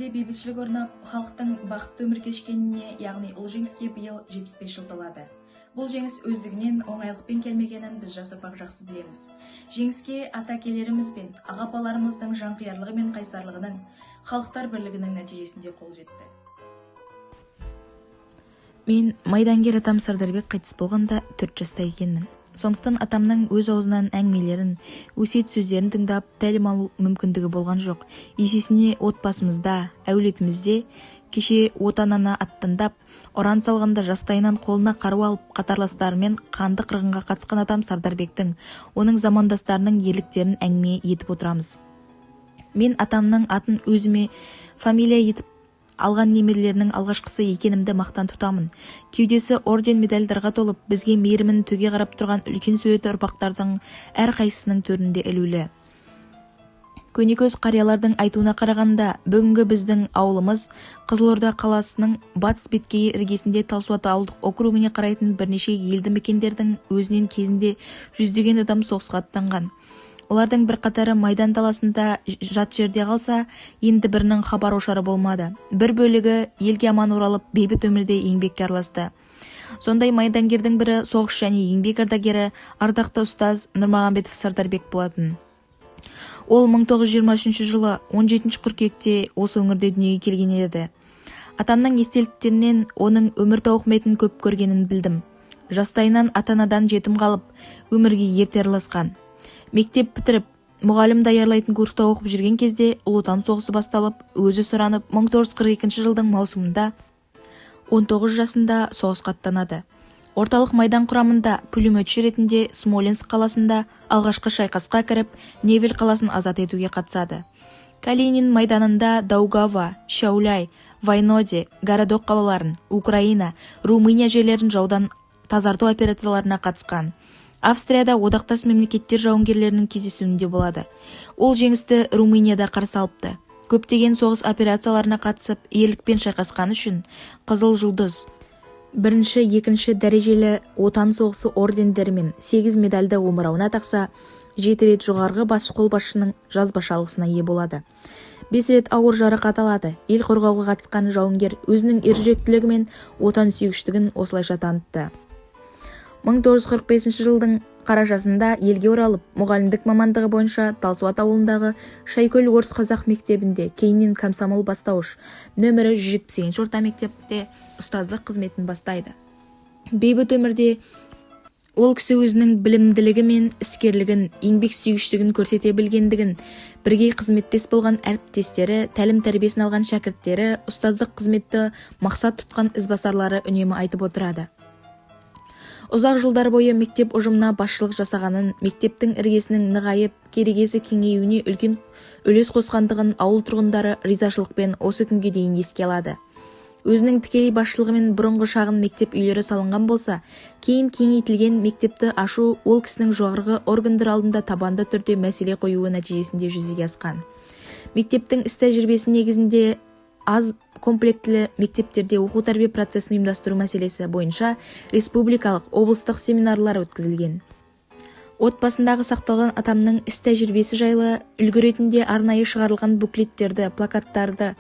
елімізде бейбітшілік орнап, халықтың бақытты өмір кешкеніне, яғни ұлы жеңіске биыл 75 жыл толады. Бұл жеңіс өздігінен оңайлықпен келмегенін біз жас ұрпақ жақсы білеміз. Жеңіске ата-әкелеріміз бен аға-апаларымыздың жанқиярлығы мен қайсарлығының, халықтар бірлігінің нәтижесінде қол жетті. Мен майдангер атам Сардарбек қайтыс болғанда 4 жаста екенмін. Сондықтан атамның өз аузынан әңгімелерін, өсиет сөздерін тыңдап тәлім алу мүмкіндігі болған жоқ. Есесіне отбасымызда, әулетімізде кеше отанына аттандап, ұран салғанда жастайынан қолына қару алып, қатарластарымен қанды қырғынға қатысқан атам Сардарбектің, оның замандастарының ерліктерін әңгіме етіп отырамыз. Мен атамның атын өзіме фамилия етіп алған немерелерінің алғашқысы екенімді мақтан тұтамын. Кеудесі орден медальдарға толып, бізге мейірімін төге қарап тұрған үлкен суреті ұрпақтардың әрқайсысының төрінде ілулі. Көнекөз қариялардың айтуына қарағанда, бүгінгі біздің ауылымыз Қызылорда қаласының батыс беткейі іргесінде Талсуат ауылдық округіне қарайтын бірнеше елді мекендердің өзінен кезінде жүздеген адам соғысқа аттанған. Олардың бір қатары майдан даласында жат жерде қалса, енді бірінің хабар-ошары болмады. Бір бөлігі елге аман оралып, бейбіт өмірде еңбекке араласты. Сондай майдангердің бірі соғыс және еңбек ардагері ардақты ұстаз Нұрмағамбетов Сардарбек болатын. Ол 1923 жылы 17 қыркүйекте осы өңірде дүниеге келген еді. Атамның естеліктерінен оның өмір тауқыметін көп көргенін білдім. Жастайынан ата-анадан жетім қалып, өмірге ерте араласқан. Мектеп бітіріп, мұғалім даярлайтын курста оқып жүрген кезде Ұлы Отан соғысы басталып, өзі сұранып 1942 жылдың маусымында 19 жасында соғысқа аттанады. Орталық майдан құрамында пулеметші ретінде Смоленск қаласында алғашқы шайқасқа кіріп, Невель қаласын азат етуге қатысады. Калинин майданында Даугава, Шауляй, Вайноде, Городок қалаларын, Украина, Румыния жерлерін жаудан тазарту операцияларына қатысқан. Австрияда одақтас мемлекеттер жауынгерлерінің кездесуінде болады. Ол жеңісті Румынияда қарсы алыпты. Көптеген соғыс операцияларына қатысып, ерлікпен шайқасқаны үшін Қызыл жұлдыз, 1-2 дәрежелі отан соғысы ордендерімен 8 медальді омырауына тақса, 7 рет жоғарғы бас қолбасшының жазбаша алғысына ие болады. 5 рет ауыр жарақат алады. Ел қорғауға қатысқан жауынгер өзінің ержүректілігі мен отан сүйгіштігін осылайша танытты. 1945 жылдың қарашасында елге оралып, мұғалімдік мамандығы бойынша Талсуат ауылындағы Шайкөл орыс қазақ мектебінде, кейіннен комсомол бастауыш нөмірі 170 орта мектепте ұстаздық қызметін бастайды. Бейбіт өмірде ол кісі өзінің білімділігі мен іскерлігін, еңбек сүйгіштігін көрсете білгендігін, бірге қызметтес болған әріптестері, тәлім тәрбиесін алған шәкірттері, ұстаздық қызметті мақсат тұтқан ізбасарлары үнемі айтып отырады. Ұзақ жылдар бойы мектеп ұжымына басшылық жасағанын, мектептің іргесінің нығайып, керегесі кеңеюіне үлкен үлес қосқандығын ауыл тұрғындары ризашылықпен осы күнге дейін еске алады. Өзінің тікелей басшылығымен бұрынғы шағын мектеп үйлері салынған болса, кейін кеңейтілген мектепті ашу ол кісінің жоғарғы органдар алдында табанды түрде мәселе қоюы нәтижесінде жүзеге асқан. Мектептің іс тәжірибесі негізінде аз комплектілі мектептерде оқу-тәрбие процесін ұйымдастыру мәселесі бойынша республикалық, облыстық семинарлар өткізілген. Отбасындағы сақталған атамның іс тәжірибесі жайлы үлгі ретінде арнайы шығарылған буклеттерді, плакаттарды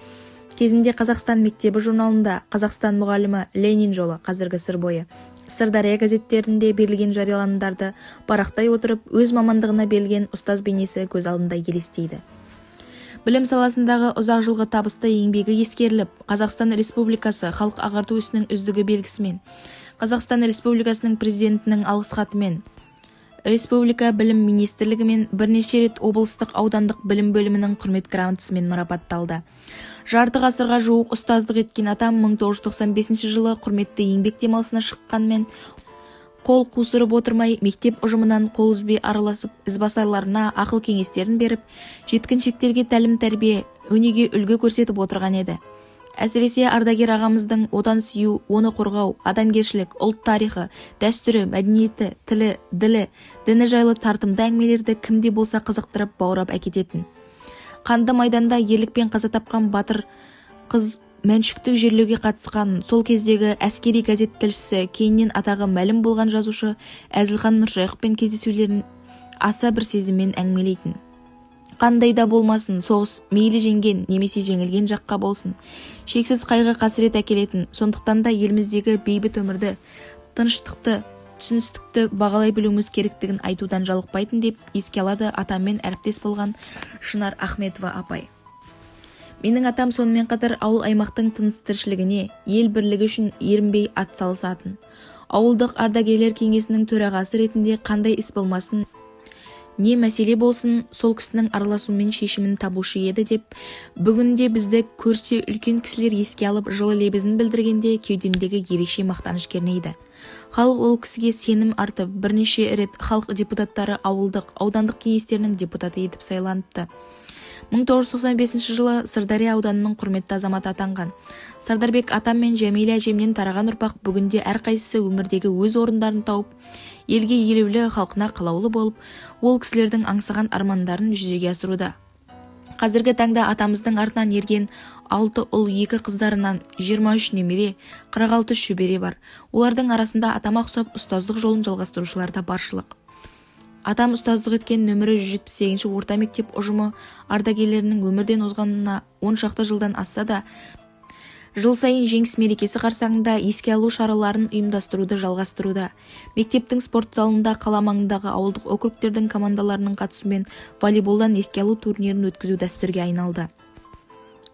кезінде Қазақстан мектебі журналында Қазақстан мұғалімі Ленин жолы, қазіргі сыр бойы, Сырдария газеттерінде берілген жарияланымдарды парақтай отырып, өз мамандығына берілген ұстаз бейнесі көз алдында елестейді. Білім саласындағы ұзақ жылғы табысты еңбегі ескеріліп, Қазақстан Республикасы халық ағарту ісінің үздігі белгісімен, Қазақстан Республикасының президентінің алғыс хатымен, Республика білім министрлігімен бірнеше рет облыстық аудандық білім бөлімінің құрмет грамотасымен марапатталды. Жарты ғасырға жуық ұстаздық еткен атам 1995 жылы құрметті еңбек демалысына шыққанмен, қол қусырып отырмай, мектеп ұжымынан қол үзбей араласып, ізбасарларына ақыл кеңестерін беріп, жеткіншектерге тәлім тәрбие, өнеге үлгі көрсетіп отырған еді. Әсіресе ардагер ағамыздың отан сүю, оны қорғау, адамгершілік, ұлт тарихы, дәстүрі, мәдениеті, тілі, ділі, діні жайлы тартымды әңгімелерді кімде болса қызықтырып, баурап әкететін. Қанды майданда ерлікпен қаза тапқан батыр қыз Мәншүктік жерлеуге қатысқан сол кездегі әскери газет тілшісі, кейіннен атағы мәлім болған жазушы Әзілхан Нұршайықпен кездесулерін аса бір сезіммен әңгімелейтін. Қандай да болмасын, соғыс мейлі жеңген немесе жеңілген жаққа болсын, шексіз қайғы қасірет әкелетін. Сондықтан да еліміздегі бейбіт өмірді, тыныштықты, түсіністікті бағалай білуіміз керектігін айтудан жалықпайтын деп еске алады атаммен әріптес болған Шынар Ахметова апай. Менің атам сонымен қатар ауыл аймақтың тыныс тіршілігіне, ел бірлігі үшін ерінбей атсалысатын. Ауылдық ардагерлер кеңесінің төрағасы ретінде қандай іс болмасын, не мәселе болсын, сол кісінің араласуымен шешімін табушы еді деп, бүгінде бізді көрсе үлкен кісілер еске алып жылы лебізін білдіргенде кеудемдегі ерекше мақтаныш кернейді. Халық ол кісіге сенім артып, бірнеше рет халық депутаттары ауылдық, аудандық кеңестерінің депутаты етіп сайланыпты. 1995 жылы Сырдария ауданының құрметті азаматы атанған. Сардарбек атам мен Жәмилә әжемнен тараған ұрпақ бүгінде әрқайсысы өмірдегі өз орындарын тауып, елге елеулі, халқына қалаулы болып, ол кісілердің аңсаған армандарын жүзеге асыруда. Қазіргі таңда атамыздың артынан ерген 6 ұл 2 қыздарынан 23 немере, 46 шөбере бар. Олардың арасында атама ұқсап ұстаздық жолын жалғастырушылар да баршылық. Атам ұстаздық еткен нөмірі 178 орта мектеп ұжымы ардагерлерінің өмірден озғанына 10 шақты жылдан асса да, жыл сайын жеңіс мерекесі қарсаңында еске алу шараларын ұйымдастыруды жалғастыруда. Мектептің спорт залында қала маңындағы ауылдық округтердің командаларының қатысуымен волейболдан еске алу турнирін өткізу дәстүрге айналды.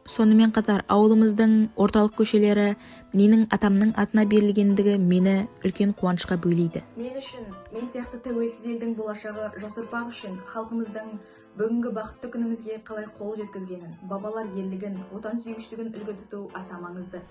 Сонымен қатар ауылымыздың орталық көшелері менің атамның атына берілгендігі мені үлкен қуанышқа бөлейді. Мен үшін, мен сияқты тәуелсіз елдің болашағы, жас ұрпақ үшін халқымыздың бүгінгі бақытты күнімізге қалай қол жеткізгенін, бабалар ерлігін, отансүйгіштігін үлгі тұту аса маңызды.